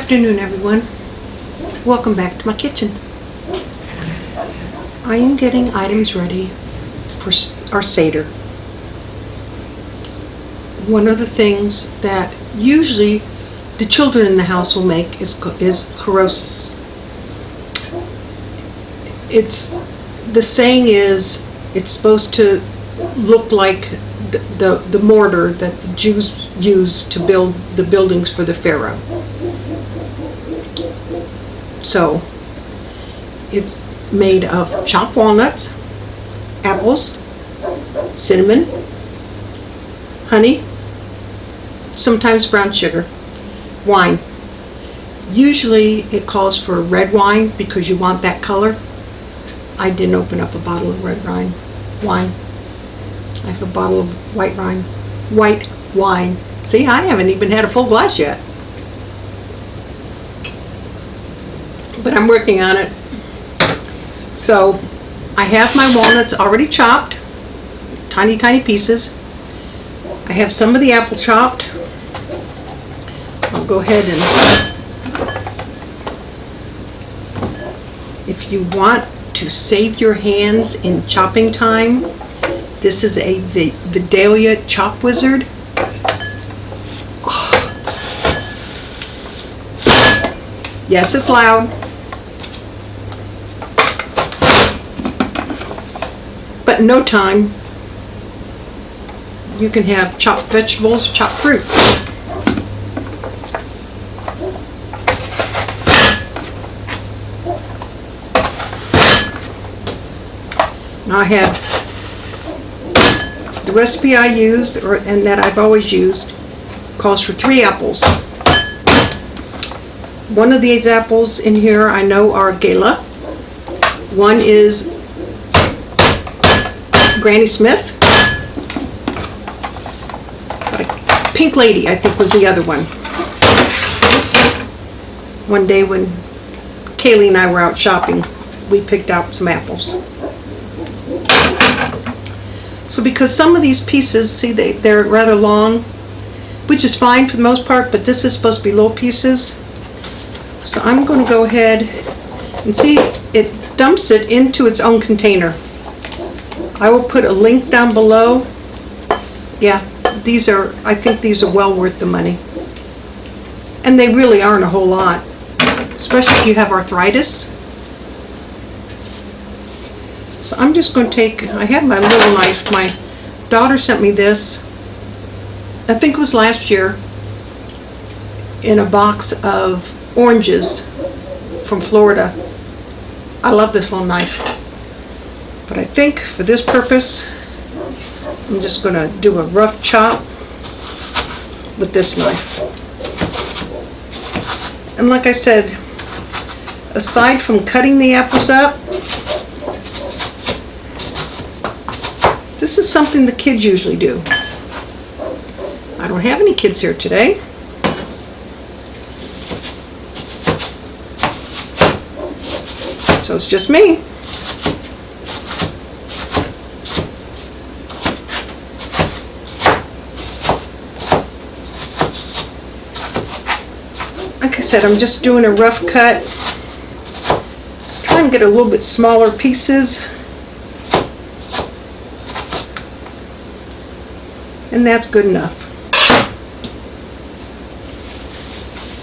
afternoon, everyone. Welcome back to my kitchen. I am getting items ready for our seder. One of the things that usually the children in the house will make is charoset. The saying is it's supposed to look like the mortar that the Jews used to build the buildings for the Pharaoh. So it's made of chopped walnuts, apples, cinnamon, honey, sometimes brown sugar, wine. Usually it calls for red wine because you want that color. I didn't open up a bottle of red wine. I have a bottle of white wine. See, I haven't even had a full glass yet. But I'm working on it. So I have my walnuts already chopped, tiny pieces. I have some of the apple chopped. I'll go ahead and, if you want to save your hands in chopping time, this is a Vidalia Chop Wizard. Oh. Yes, it's loud. But in no time, you can have chopped vegetables, chopped fruit. Now I have the recipe I used, and that I've always used, calls for 3 apples. One of these apples in here I know are Gala. One is Granny Smith. But Pink Lady, I think, was the other one. One day when Kaylee and I were out shopping, we picked out some apples. So because some of these pieces, see, they're rather long, which is fine for the most part, but this is supposed to be little pieces. So I'm going to go ahead and see, it dumps it into its own container. I will put a link down below. Yeah, I think these are well worth the money. And they really aren't a whole lot, especially if you have arthritis. So I'm just going to I have my little knife. My daughter sent me this, I think it was last year, in a box of oranges from Florida. I love this little knife. But I think for this purpose, I'm just going to do a rough chop with this knife. And like I said, aside from cutting the apples up, this is something the kids usually do. I don't have any kids here today. So it's just me. Like I said, I'm just doing a rough cut. Try and get a little bit smaller pieces. And that's good enough.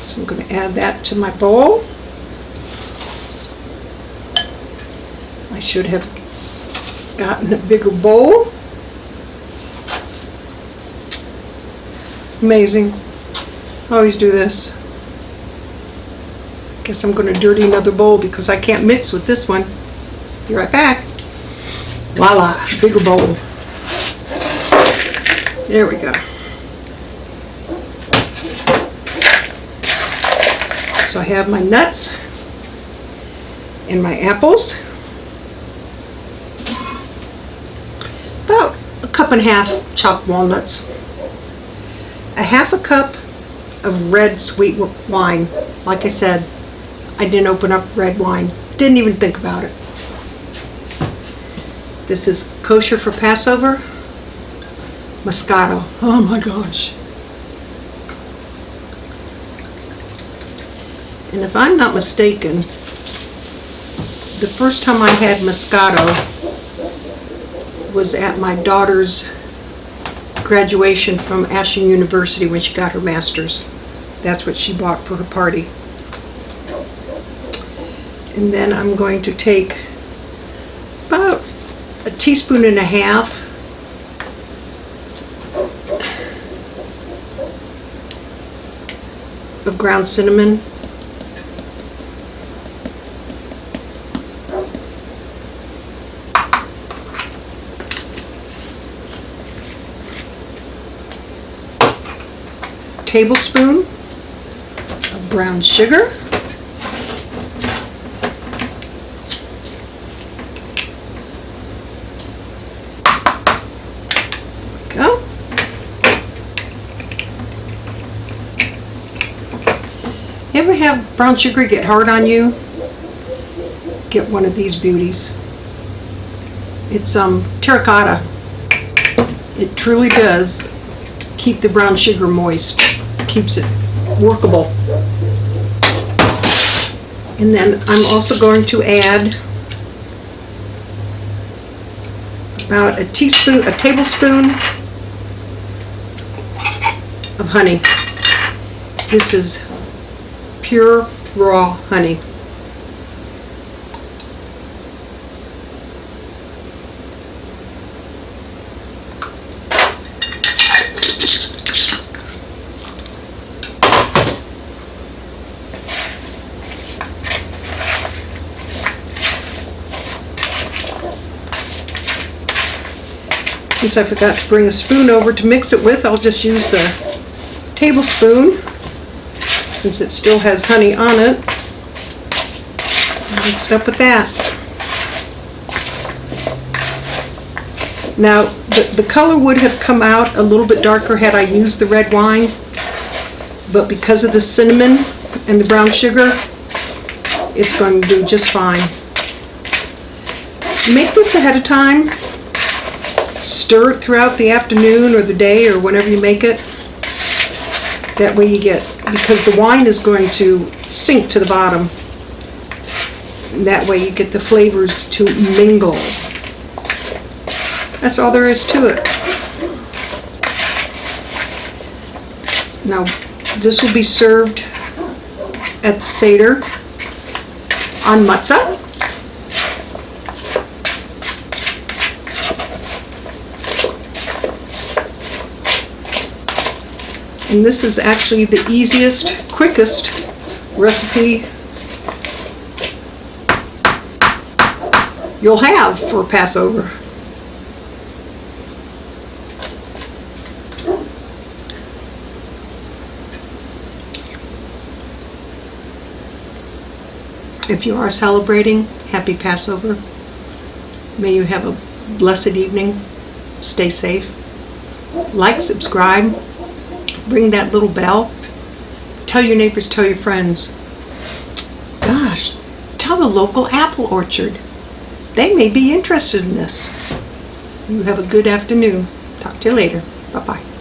So I'm going to add that to my bowl. I should have gotten a bigger bowl. Amazing. I always do this. Guess I'm going to dirty another bowl because I can't mix with this one. Be right back. Voila, bigger bowl. There we go. So I have my nuts and my apples. About a cup and a half chopped walnuts. A half a cup of red sweet wine. Like I said, I didn't open up red wine. Didn't even think about it. This is kosher for Passover. Moscato. Oh my gosh. And if I'm not mistaken, the first time I had Moscato was at my daughter's graduation from Ashland University when she got her master's. That's what she bought for her party. And then I'm going to take about a teaspoon and a half of ground cinnamon, tablespoon of brown sugar, go. You ever have brown sugar get hard on you? Get one of these beauties. It's terracotta. It truly does keep the brown sugar moist. Keeps it workable. And then I'm also going to add about a tablespoon of honey. This is pure raw honey. Since I forgot to bring a spoon over to mix it with, I'll just use the tablespoon since it still has honey on it. Mix it up with that. Now, the color would have come out a little bit darker had I used the red wine, but because of the cinnamon and the brown sugar, it's going to do just fine. Make this ahead of time. Stir it throughout the afternoon or the day or whenever you make it. That way you get, because the wine is going to sink to the bottom. That way you get the flavors to mingle. That's all there is to it. Now, this will be served at the seder on matzah. And this is actually the easiest, quickest recipe you'll have for Passover. If you are celebrating, happy Passover. May you have a blessed evening. Stay safe. Like, subscribe. Ring that little bell. Tell your neighbors, tell your friends. Gosh, tell the local apple orchard. They may be interested in this. You have a good afternoon. Talk to you later. Bye-bye.